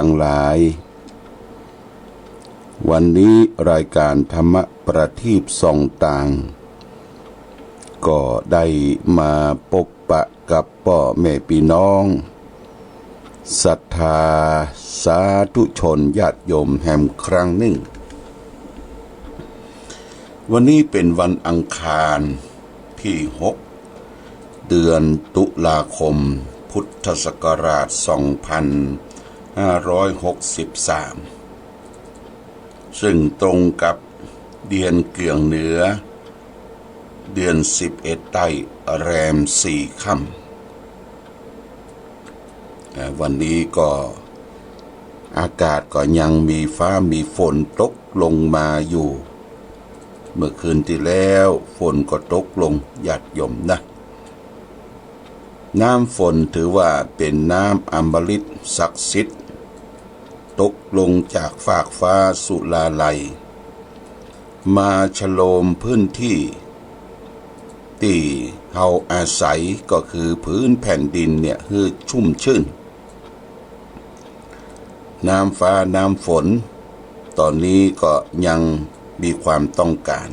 ทั้งหลายวันนี้รายการธรรมประทีปส่องต่างก็ได้มาพบปะกับพ่อแม่พี่น้องศรัทธาสาธุชนญาติโยมแห่งครั้งหนึ่งวันนี้เป็นวันอังคารที่6เดือนตุลาคมพุทธศักราช2563ซึ่งตรงกับเดือนเกื่องเหนือเดือน11ใต้แรม4 ค่ำวันนี้ก็อากาศก็ยังมีฟ้ามีฝนตกลงมาอยู่เมื่อคืนที่แล้วฝนก็ตกลงหยาดหย่อมนะน้ำฝนถือว่าเป็นน้ำอมฤตศักดิ์สิทธิ์ตกลงจากฟากฟ้าสุลาลัยมาฉโลมพื้นที่ที่เฮาอาศัยก็คือพื้นแผ่นดินเนี่ยคือชุ่มชื่นน้ำฟ้าน้ำฝนตอนนี้ก็ยังมีความต้องการ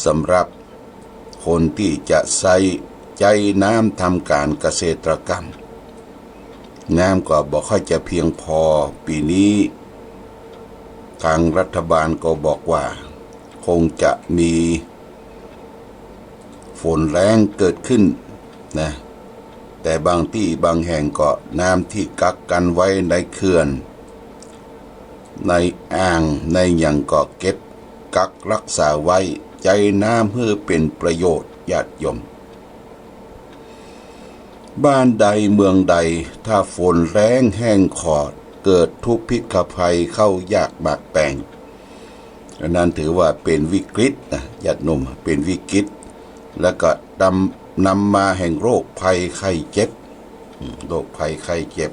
สำหรับคนที่จะใส่ใจน้ำทำการเกษตรกรรมน้ำก็บอกค่อยจะเพียงพอปีนี้ทางรัฐบาลก็บอกว่าคงจะมีฝนแรงเกิดขึ้นนะแต่บางที่บางแห่งก็น้ำที่กักกันไว้ในเขื่อนในอ่างในหยังก็เก็บกักรักษาไว้ใจน้ำเพื่อเป็นประโยชน์ญาติโยมบ้านใดเมืองใดถ้าฝนแรงแห้งขอดเกิดทุพพิกภัยเข้ายากหมากแปงอันนั้นถือว่าเป็นวิกฤตนะญาติโยมเป็นวิกฤตแล้วก็นำมาแห่งโรคภัยไข้เจ็บโรคภัยไข้เจ็บ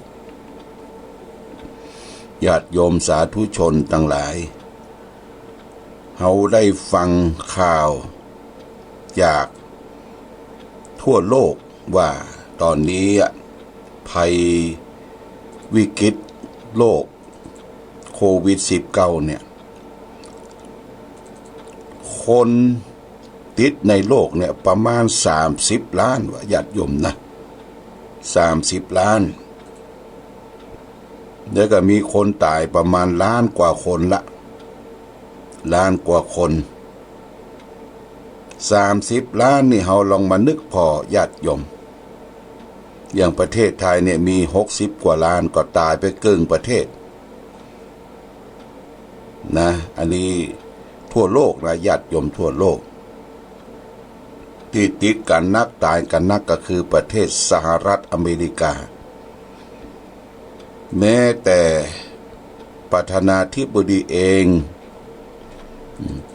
ญาติโยมสาธุชนทั้งหลายเฮาได้ฟังข่าวจากทั่วโลกว่าตอนนี้ภัยวิกฤตโรคโควิด-19เนี่ยคนติดในโลกเนี่ยประมาณ30 ล้านว่าญาติโยมนะ30 ล้านแล้วก็มีคนตายประมาณล้านกว่าคนละล้านกว่าคน30 ล้านนี่เฮาลองมานึกพอญาติโยมอย่างประเทศไทยเนี่ยมี60 กว่าล้านก็ตายไปเกินประเทศนะอันนี้ทั่วโลกนะญาติโยมทั่วโลกที่ติดกันนักตายกันนักก็คือประเทศสหรัฐอเมริกาแม้แต่ประธานาธิบดีเอง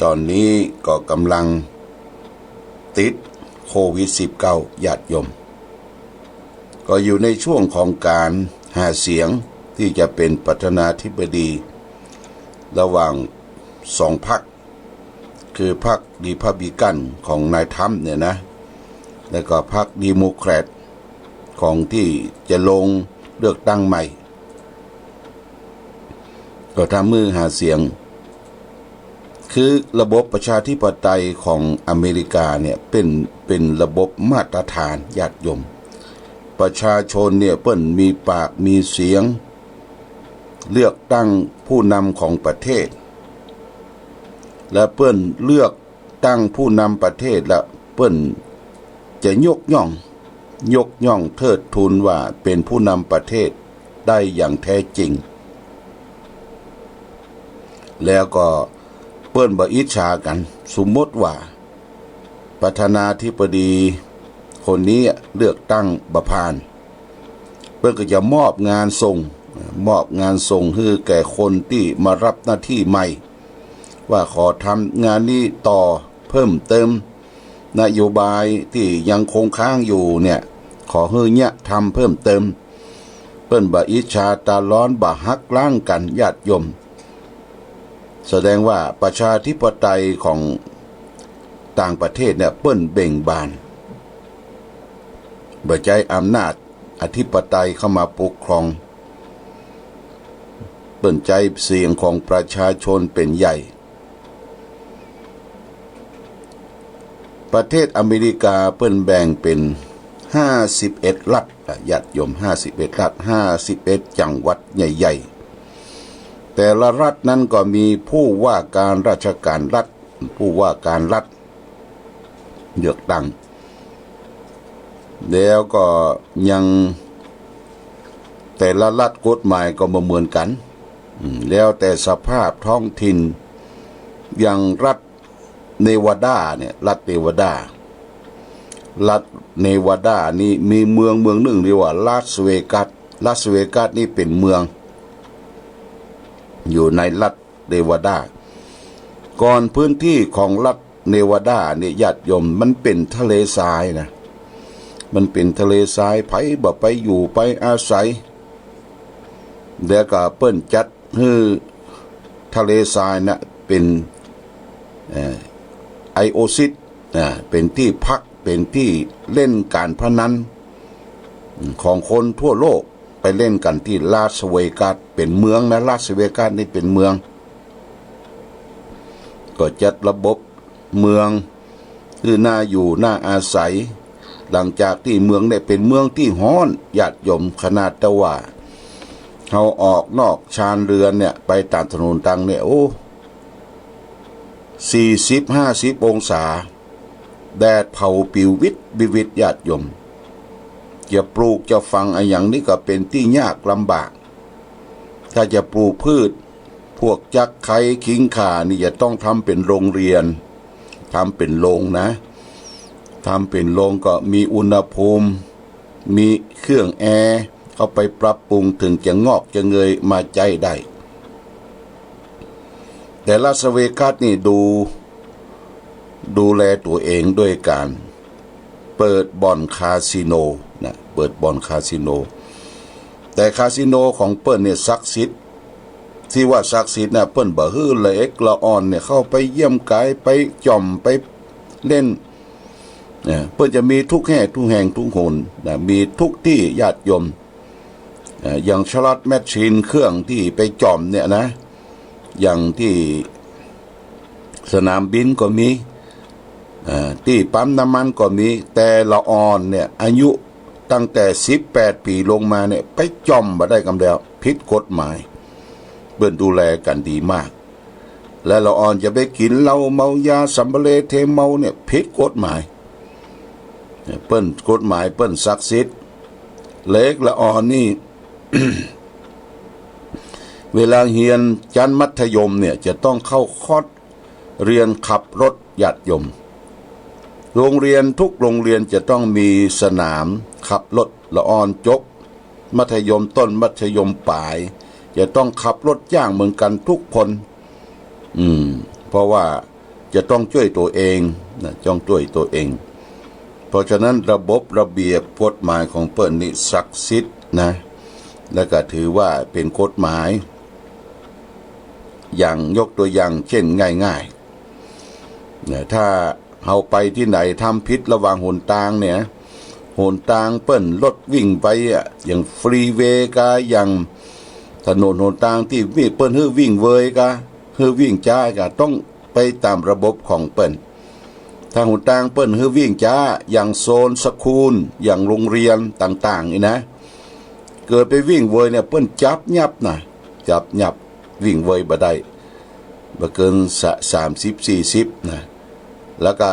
ตอนนี้ก็กำลังติดโควิด-19ญาติโยมก็อยู่ในช่วงของการหาเสียงที่จะเป็นประธานาธิบดีระหว่าง2 พรรคคือพรรครีพับลิกันของนายทรัมป์เนี่ยนะแล้วก็พรรคเดโมแครตของที่จะลงเลือกตั้งใหม่ก็ทำมือหาเสียงคือระบบประชาธิปไตยของอเมริกาเนี่ยเป็นระบบมาตรฐานญาติโยมประชาชนเนี่ยเปิ้นมีปากมีเสียงเลือกตั้งผู้นำของประเทศและเปิ้นเลือกตั้งผู้นำประเทศแล้วเปิ้นจะยกย่องเทิดทูนว่าเป็นผู้นำประเทศได้อย่างแท้จริงแล้วก็เปิ้นบ่อิจฉากันสมมติว่าประธานาธิบดีคนนี้เลือกตั้งบ่ผ่านเปิ้นก็จะมอบงานส่งให้แก่คนที่มารับหน้าที่ใหม่ว่าขอทำงานนี้ต่อเพิ่มเติมนโยบายที่ยังคงค้างอยู่เนี่ยขอให้เนี่ยทำเพิ่มเติมเปิ้นบ่อิจฉาตาร้อนบ่ฮักล้างกันญาติโยมแสดงว่าประชาธิปไตยของต่างประเทศเนี่ยเปิ้นเบ่งบานบ่ใจอำนาจอธิปไตยเข้ามาปกครอง เปิ้นใจเสียงของประชาชนเป็นใหญ่ประเทศอเมริกาเปิ้นแบ่งเป็น51รัฐญาติโยม51รัฐ51จังหวัดใหญ่ๆแต่ละรัฐนั้นก็มีผู้ว่าการราชการรัฐผู้ว่าการรัฐเลือกตั้งแล้วก็ยังแต่ละรัฐกฎหมายก็บ่เหมือนกันแล้วแต่สภาพท้องถิ่นอย่างรัฐเนวาดาเนี่ยรัฐเนวาดานี่มีเมืองหนึ่งเรียกว่าลาสเวกัสนี่เป็นเมืองอยู่ในรัฐเนวาดาก่อนพื้นที่ของรัฐเนวาดาเนี่ยญาติโยมมันเป็นทะเลทรายนะมันเป็นทะเลทรายไผบ่ไปอยู่ไปอาศัยแล้วก็เปิ้นจัดให้ทะเลทรายน่ะเป็นไอโอซิสเป็นที่พักเป็นที่เล่นการพนันของคนทั่วโลกไปเล่นกันที่ลาสเวกัสเป็นเมืองนะลาสเวกัสนี่เป็นเมืองก็จัดระบบเมืองคือน่าอยู่น่าอาศัยหลังจากที่เมืองได้เป็นเมืองที่ฮ้อนญาติโยมขนาดแต่ว่าเขาออกนอกชานเรือนเนี่ยไปตามถนนตังเนี่ยโอ้40-50 องศาแดดเผาปิววิตญาติโยมจะปลูกจะฟังอะไรอย่างนี้ก็เป็นที่ยากลำบากถ้าจะปลูกพืชพวกจักไข่ขิงข่านี่จะต้องทำเป็นโรงเรียนทำเป็นโรงนะทำเป็นโรงก็มีอุณหภูมิมีเครื่องแอร์เข้าไปปรับปรุงถึงจะงอกจะเงยมาใจได้แต่ลาสเวกัสนี่ดูแลตัวเองด้วยการเปิดบ่อนคาสิโนนะเปิดบ่อนคาสิโนแต่คาสิโนของเปิ้นเนี่ยศักดิ์สิทธิ์ที่ว่าศักดิ์สิทธิ์น่ะเปิ้นบ่ฮื้อละเอกละอ่อนเนี่ยเข้าไปเยี่ยมกายไปจ่อมไปเล่นเปิ้นจะมีทุกแห่งทุกหนนะมีทุกที่ญาติโยมอย่างชลอตแมชชีนเครื่องที่ไปจ่อมเนี่ยนะอย่างที่สนามบินก็มีที่ปั๊มน้ำมันก็มีแต่ละออนเนี่ยอายุตั้งแต่18 ปีลงมาเนี่ยไปจ่อมมาได้กำเดียวผิดกฎหมายเปิ้นดูแลกันดีมากและละออนจะไปกินเหล้าเมายาสัมเบเลเทเมาเนี่ยผิดกฎหมายเปิ้นกฎหมายเปิ้นศักดิ์สิทธิ์เล็กละออนนี่ เวลาเรียนชั้นมัธยมเนี่ยจะต้องเข้าคอร์สเรียนขับรถญาติโยมโรงเรียนทุกโรงเรียนจะต้องมีสนามขับรถละออนจบมัธยมต้นมัธยมปลายจะต้องขับรถย่างเหมือนกันทุกคนเพราะว่าจะต้องช่วยตัวเองนะต้องช่วยตัวเองเพราะฉะนั้นระบบระเบียบกฎหมายของเปิ้นนี่ศักดิ์สิทธิ์นะและก็ถือว่าเป็นกฎหมายอย่างยกตัวอย่างเช่นง่ายๆเนี่ยถ้าเอาไปที่ไหนทำผิดระหว่างหนทางเนี่ยหนทางเปิ้นรถวิ่งไปอย่างฟรีเวย์กะอย่างถนนหนทางที่เปิ้นฮื้อวิ่งเวยกะฮื้อวิ่งจ้ากะต้องไปตามระบบของเปิ้นถ้าหนทางเปิ้นฮื้อวิ่งจ้าอย่างโซนสคูลอย่างโรงเรียนต่างๆนี่นะเกิดไปวิ่งเวยเนี่ยเปิ้นจับยับนะจับยับวิ่งเวยบ่ได้บ่เกิน30-40นะแล้วก็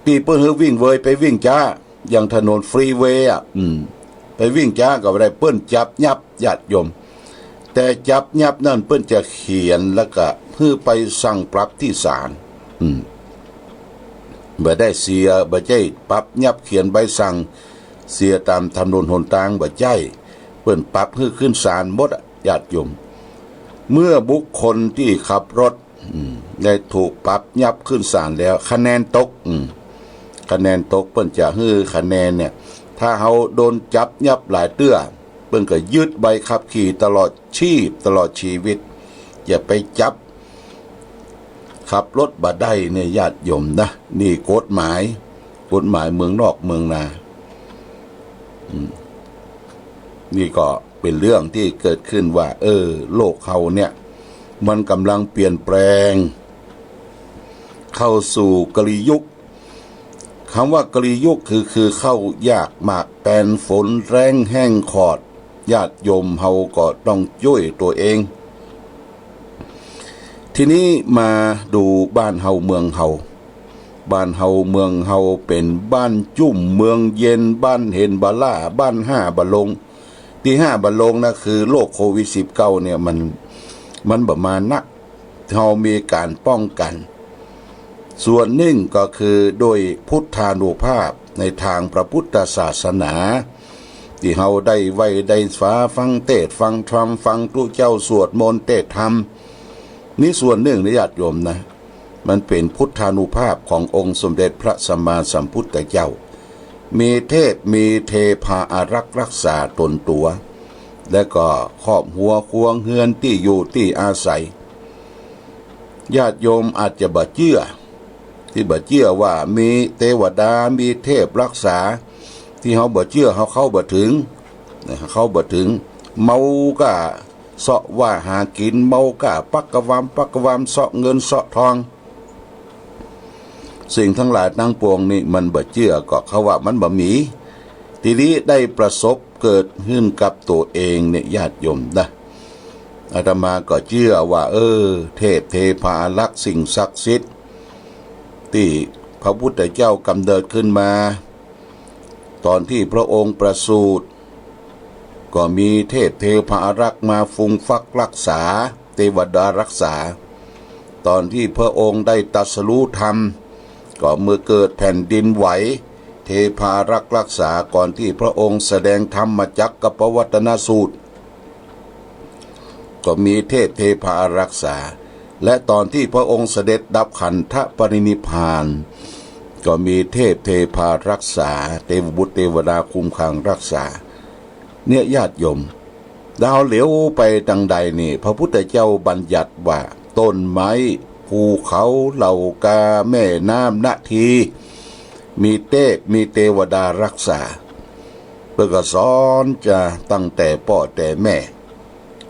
พี่เปิ้นฮื้อวิ่งเวยไปวิ่งจ้าอย่างถนนฟรีเวย์ไปวิ่งจ้าก็บ่ได้เปิ้นจับยับญาติโยมแต่จับยับนั่นเปิ้นจะเขียนแล้วก็เพื่อไปสั่งปรับที่ศาลบ่ได้เสียบ่ใช่ปรับยับเขียนใบสั่งเสียตามถนนหนทางบ่ใช่เปิ้นปรับให้ขึ้นศาลหมดญาติโยมเมื่อบุคคลที่ขับรถได้ถูกปรับยับขึ้นศาลแล้วคะแนนตกคะแนนตกเปิ้นจะให้คะแนนเนี่ยถ้าเฮาโดนจับยับหลายเตื้อเปิ้นก็ยึดใบขับขี่ตลอดชีวิตอย่าไปจับขับรถบ่ได้เนี่ยญาติโยมนะนี่กฎหมายเมืองนอกเมืองนานี่ก็ เป็นเรื่องที่เกิดขึ้นว่าโลกเขาเนี่ยมันกำลังเปลี่ยนแปลงเข้าสู่กลียุคคำว่ากลียุคคือเข้ายากมากแปนฝนแรงแห้งขอดญาติโยมเฮาก็ต้องช่วยตัวเองทีนี้มาดูบ้านเฮาเมืองเฮาบ้านเฮาเมืองเฮาเป็นบ้านจุ่มเมืองเย็นบ้านเห็นบาล่าบ้านห้าบะลงที่ห้าบะลงนะคือโรคโควิด19เนี่ยมันประมาณนักเฮามีการป้องกันส่วนหนึ่งก็คือโดยพุทธานุภาพในทางพระพุทธศาสนาที่เฮาได้ไว้ได้ฟ้าฟังเทศฟังธรรมฟังครูเจ้าสวดมนต์เทศธรรมนี่ส่วนหนึ่งนะญาติโยมนะมันเป็นพุทธานุภาพขององค์สมเด็จพระสัมมาสัมพุทธเจ้ามีเทพมีเทพาอารักษ์รักษาตนตัวและก็ครอบหัวควงเฮือนที่อยู่ที่อาศัยญาติโยมอาจจะบ่เชื่อที่บ่เชื่อว่ามีเทวดามีเทพรักษาที่เฮาบ่เชื่อเฮาเข้าบ่ถึงเมาก็เสาะว่าหากินเมาก็ปักกะวามเสาะเงินเสาะทองสิ่งทั้งหลายทั้งปวงนี่มันบ่เชื่อก็เขาว่ามันบ่มีทีนี้ได้ประสบเกิดขึ้นกับตัวเองเนี่ยญาติโยมนะอาตมาก็เชื่อว่าเทพเทพาอารักษ์สิ่งศักดิ์สิทธิ์ที่พระพุทธเจ้ากำเนิดขึ้นมาตอนที่พระองค์ประสูติก็มีเทพเทพาอารักษ์มาฟุ้งฟักรักษาเทวดารักษาตอนที่พระองค์ได้ตรัสรู้ธรรมก็เมื่อเกิดแผ่นดินไหวเทพารักษ์รักษาก่อนที่พระองค์แสดงธรรมจักรปวัตนสูตรก็มีเทพเทพารักษาและตอนที่พระองค์เสด็จดับขันธปรินิพพานก็มีเทพเทพารักษาเทวบุตรเทวดาคุ้มครองรักษาเนี่ยญาติโยมดาวเหลียวไปดังใดนี่พระพุทธเจ้าบัญญัติว่าต้นไม้ภูเขาเหล่ากาแม่น้ำนาทีมีเทพมีเทวดารักษาเพื่อก็สอนจะตั้งแต่พ่อแต่แม่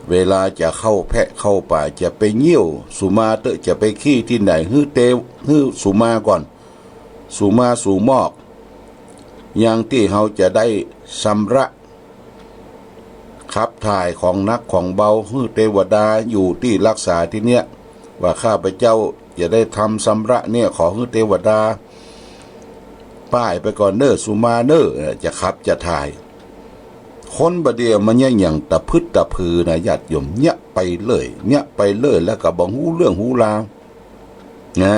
เวลาจะเข้าแพะเข้าป่าจะไปเยี่ยวสุมาเตจะไปขี้ที่ไหนฮื้อสุมาก่อนสุมาสู่มอกอย่างที่เขาจะได้ชำระขับถ่ายของนักของเบาฮื้อเทวดาอยู่ที่รักษาที่เนี้ยว่าข้าพเจ้าจะได้ทำชำระเนี่ยขอฮื้อเทวดาป้ายไปก่อนสุมาจะขับจะถ่ายคนบเดียวมันอย่างตะพึดตะพือนะญาติโยมเนี่ยไปเลยแล้วก็บ่ฮู้เรื่องฮู้ราวนะ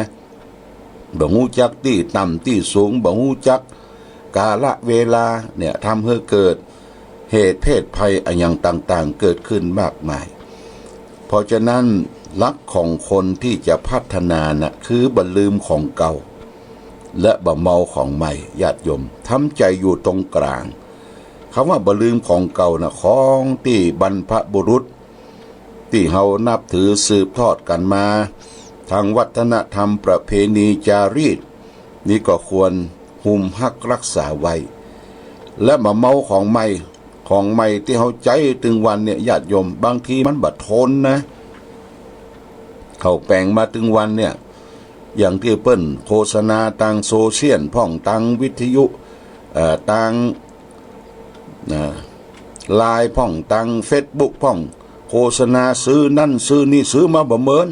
บ่ฮู้จักที่ต่ำที่สูงบ่ฮู้จักกาลเวลาเนี่ยทำให้เกิดเหตุเพศภัยอย่างต่างๆเกิดขึ้นมากมายเพราะฉะนั้นลักของคนที่จะพัฒนานะคือบ่ลืมของเก่าและบ่เมาของใหม่ญาติโยมทำใจอยู่ตรงกลางคำว่าบ่ลืมของเก่านะของที่บรรพบุรุษที่เฮานับถือสืบทอดกันมาทางวัฒนธรรมประเพณีจารีตนี่ก็ควรหุมหักรักษาไว้และมาเมาของใหม่ที่เฮาใจถึงวันเนี่ยญาติโยมบางทีมันบัดทนนะเขาแปลงมาถึงวันเนี่ยอย่างที่เปิ้นโฆษณาทางโซเชียลพ่องทางวิทยุทางไลน์พ่องทางเฟซบุ๊กพ่องโฆษณาซื้อนั่นซื้อนี่ซื้อมาบ่เหมือน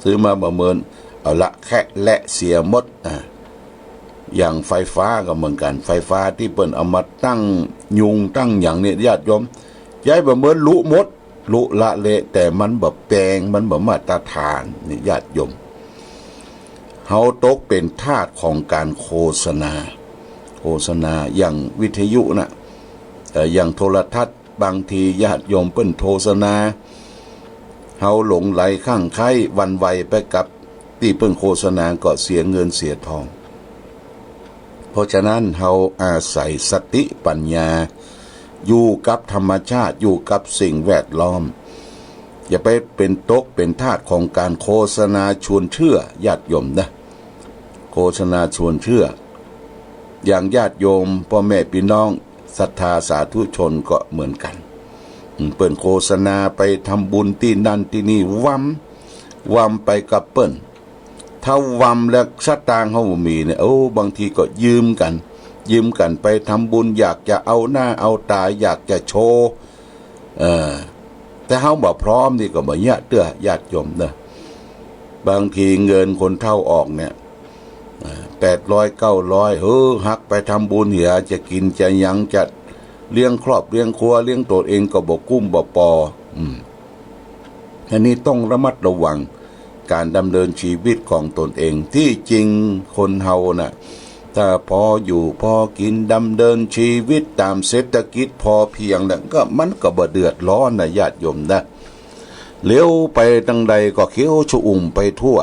ซื้อมาบ่เหมือนเอาละแค่และเสียหมดอย่างไฟฟ้าก็เหมือนกันไฟฟ้าที่เปิ้นเอามาตั้งยุงตั้งอย่างนี้ญาติโยมย้ายบ่เหมือนลุหมดลุละเละแต่มันบ่แปลงมันบ่มาตรฐานนี่ญาติโยมเฮาตกเป็นทาสของการโฆษณาอย่างวิทยุนะอย่างโทรทัศน์บางทีญาติโยมเปิ้นโฆษณาเฮาหลงไหลข้างไคล้วันไหวไปกับที่เปิ้นโฆษณาก็เสียเงินเสียทองเพราะฉะนั้นเฮาอาศัยสติปัญญาอยู่กับธรรมชาติอยู่กับสิ่งแวดล้อมอย่าไปเป็นตกเป็นทาสของการโฆษณาชวนเชื่อญาติโยมนะโฆษณาชวนเชื่ออย่างญาติโยมพ่อแม่พี่น้องศรัทธาสาธุชนก็เหมือนกัน เปิ้นโฆษณาไปทำบุญที่นั่นที่นี่วำไปกับเปิ้นถ้าวำแล้วสตางค์เขาบ่มีเนี่ยบางทีก็ยืมกันไปทำบุญอยากจะเอาหน้าเอาตาอยากจะโชว์แต่เฮาบ่พร้อมนี่ก็บ่ยะเตื้อญาติโยมเด้อบางทีเงินคนเฒ่าออกเนี่ย800 900หักไปทำบุญเหียจะกินจะหยังจะเลี้ยงครอบเลี้ยงครัวเลี้ยงตัวเองก็บ่กุ้มบ่ปออันนี้ต้องระมัดระวังการดำเนินชีวิตของตนเองที่จริงคนเฮาน่ะถ้าพออยู่พอกินดำเนินชีวิตตามเศรษฐกิจพอเพียงน่ะก็มันก็บ่เดือดร้อนนะญาติโยมนะเลี้ยวไปทางใดก็เขียวชอุ่มไปทั่ว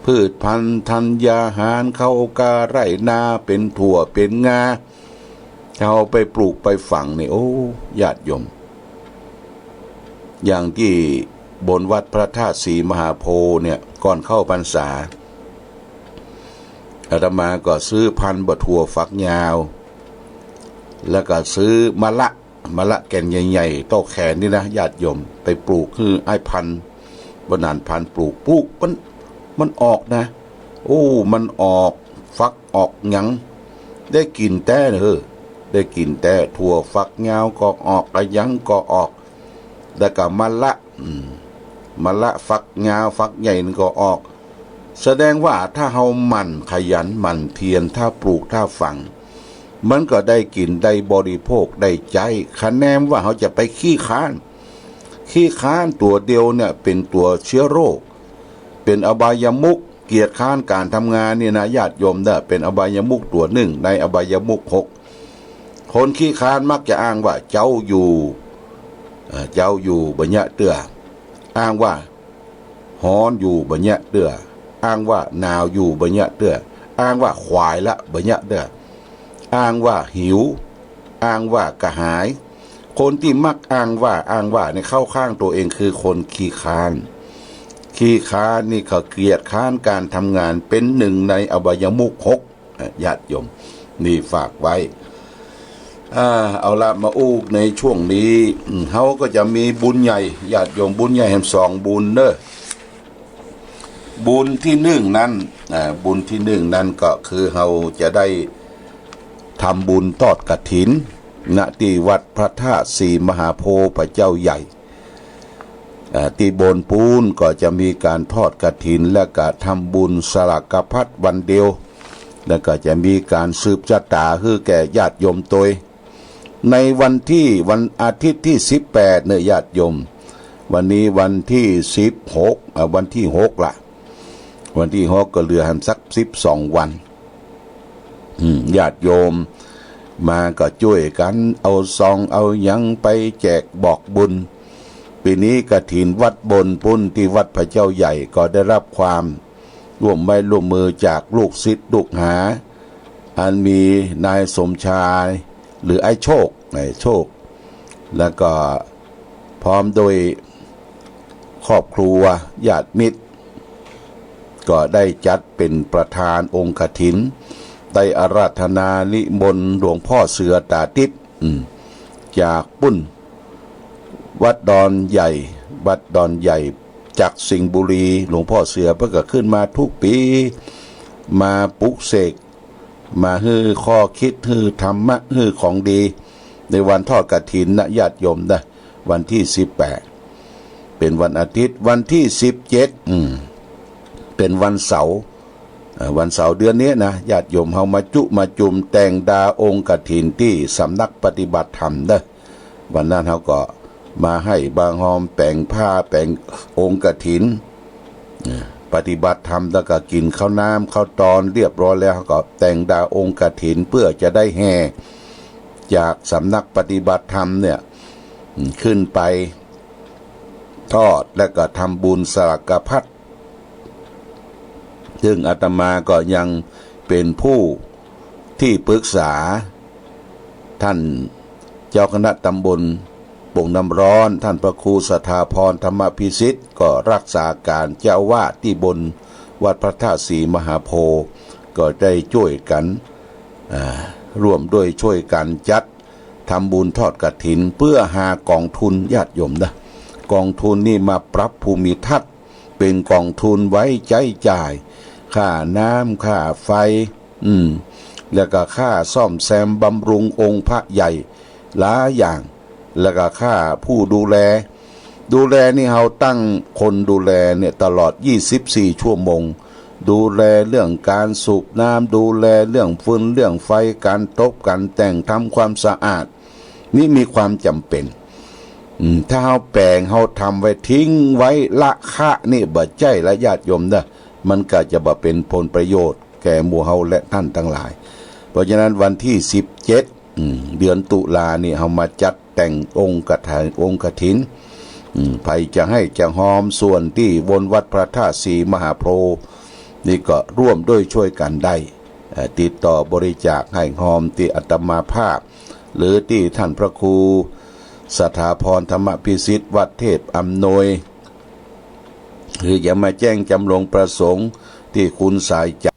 พืชพันธุ์ธัญญาหารเข้ากาไร่นาเป็นถั่วเป็นงาเอาไปปลูกไปฝังนี่ญาติโยมอย่างที่บนวัดพระธาตุศรีมหาโพธิ์เนี่ยก่อนเข้าพรรษาอาตมาก็ซื้อพันธุ์บะถั่วฝักยาวแล้วก็ซื้อมะละแก่นใหญ่ๆโตแขนนี่นะญาติโยมไปปลูกคือไอ้พันธุ์บนานพันธุ์ปลูกมันออกนะมันออกฟักออกหยังได้กินแต่ได้กินแต่ถั่วฝักยาวก็ออกอะไรยังก็ออกแล้วก็มะละฝักยาวฝักใหญ่นี่ก็ออกแสดงว่าถ้าเฮามันขยันมันเพียรถ้าปลูกถ้าฝังมันก็ได้กินได้บริโภคได้ใจคะแนนว่าเขาจะไปขี้ค้านตัวเดียวเนี่ยเป็นตัวเชื้อโรคเป็นอบายมุขเกียรติค้านการทำงานนี่นะญาติโยมเนี่ยเป็นอบายมุขตัวหนึ่งในอบายมุข6คนขี้ค้านมักจะอ้างว่าเจ้าอยู่บัญญัติเตื้ออ้างว่าฮ้อนอยู่บัญญัติเตื้ออ้างว่าหนาวอยู่บัญญัติเตื้ออ้างว่าควายละบัญญัติเตื้ออ้างว่าหิวอ้างว่ากระหายคนที่มักอ้างว่าในเข้าข้างตัวเองคือคนขี้ค้านนี่เขาเกลียดค้านการทำงานเป็นหนึ่งในอบายมุข6ญาติโยมนี่ฝากไว้เอาละมาในช่วงนี้เขาก็จะมีบุญใหญ่ญาติโยมบุญใหญ่แห่ง2บุญเด้อบุญที่1นั้นบุญที่1นั้นก็คือเราจะได้ทำบุญทอดกฐินณที่วัดพระธาตุศรีมหาโพธิ์พระเจ้าใหญ่ที่โบนปูนก็จะมีการทอดกฐินและก็ทำบุญสลักกพัดวันเดียวแล้วก็จะมีการสืบชะตาคือแก่ญาติโยมตัวในวันอาทิตย์ที่18เนี่ยญาติโยมวันนี้วันที่16วันที่6ละวันที่6ก็เหลือหันสัก12วันญาติโยมมาก็ช่วยกันเอาซองเอาหยังไปแจกบอกบุญปีนี้กฐินวัดบนปุ้นที่วัดพระเจ้าใหญ่ก็ได้รับความร่วมมือจากลูกศิษย์ลูกหาอันมีนายสมชายหรือไอ้โชคแล้วก็พร้อมโดยครอบครัวญาติมิตรก็ได้จัดเป็นประธานองค์กฐินได้อาราธนานิมนต์หลวงพ่อเสือตาทิพย์จากปุ้นวัดดอนใหญ่จากสิงห์บุรีหลวงพ่อเสือเพิ่งก็ขึ้นมาทุกปีมาปลุกเสกมาฮือข้อคิดฮือธรรมะฮือของดีในวันทอดกฐินนะญาติโยมนะวันที่18เป็นวันอาทิตย์วันที่17เป็นวันเสาร์เดือนนี้นะญาติโยมเฮามาจุ่มแต่งดาองค์กฐินที่สำนักปฏิบัติธรรมเด้อวันนั้นเฮาก็มาให้บางหอมแปลงผ้าแปลงองค์กฐินปฏิบัติธรรมแล้วก็กินข้าวน้ำข้าวตอนเรียบร้อยแล้วก็แต่งดาองค์กฐินเพื่อจะได้แห่จากสำนักปฏิบัติธรรมเนี่ยขึ้นไปทอดและก็ทำบุญสลักกพัดซึ่งอาตมาก็ยังเป็นผู้ที่ปรึกษาท่านเจ้าคณะตำบลโป่งน้ำร้อนท่านพระครูสถาพรธรรมพิสิทธิ์ก็รักษาการเจ้าวาดที่บนวัดพระธาตุศรีมหาโพธิ์ก็ได้ช่วยกันร่วมด้วยช่วยกันจัด ทำบุญทอดกฐินเพื่อหากองทุนญาติโยมนะกองทุนนี่มาปรับภูมิทัศน์เป็นกองทุนไว้ใช้จ่ายค่าน้ำค่าไฟแล้วก็ค่าซ่อมแซมบำรุงองค์พระใหญ่หลายอย่างแล้วก็ค่าผู้ดูแลนี่เราตั้งคนดูแลเนี่ยตลอด24ชั่วโมงดูแลเรื่องการสูบน้ำดูแลเรื่องฟืนเรื่องไฟการตบการแต่งทำความสะอาดนี่มีความจำเป็นถ้าเราแปลงเราทำไว้ทิ้งไว้ละคะนี่บ่ใจและญาติโยมนะมันก็จะบ่เป็นผลประโยชน์แก่หมู่เฮาและท่านทั้งหลายเพราะฉะนั้นวันที่17เดือนตุลานี่เฮามาจัดแต่งองค์กฐินไผจะให้จะหอมส่วนที่บนวัดพระธาตุศรีมหาโพธิ์นี่ก็ร่วมด้วยช่วยกันได้ติดต่อบริจาคให้หอมที่อาตมาภาพหรือที่ท่านพระครูสถาพรธรรมพิสิทธิ์วัดเทพอำนวยหรืออย่ามาแจ้งจำลงประสงค์ที่คุณสายใจ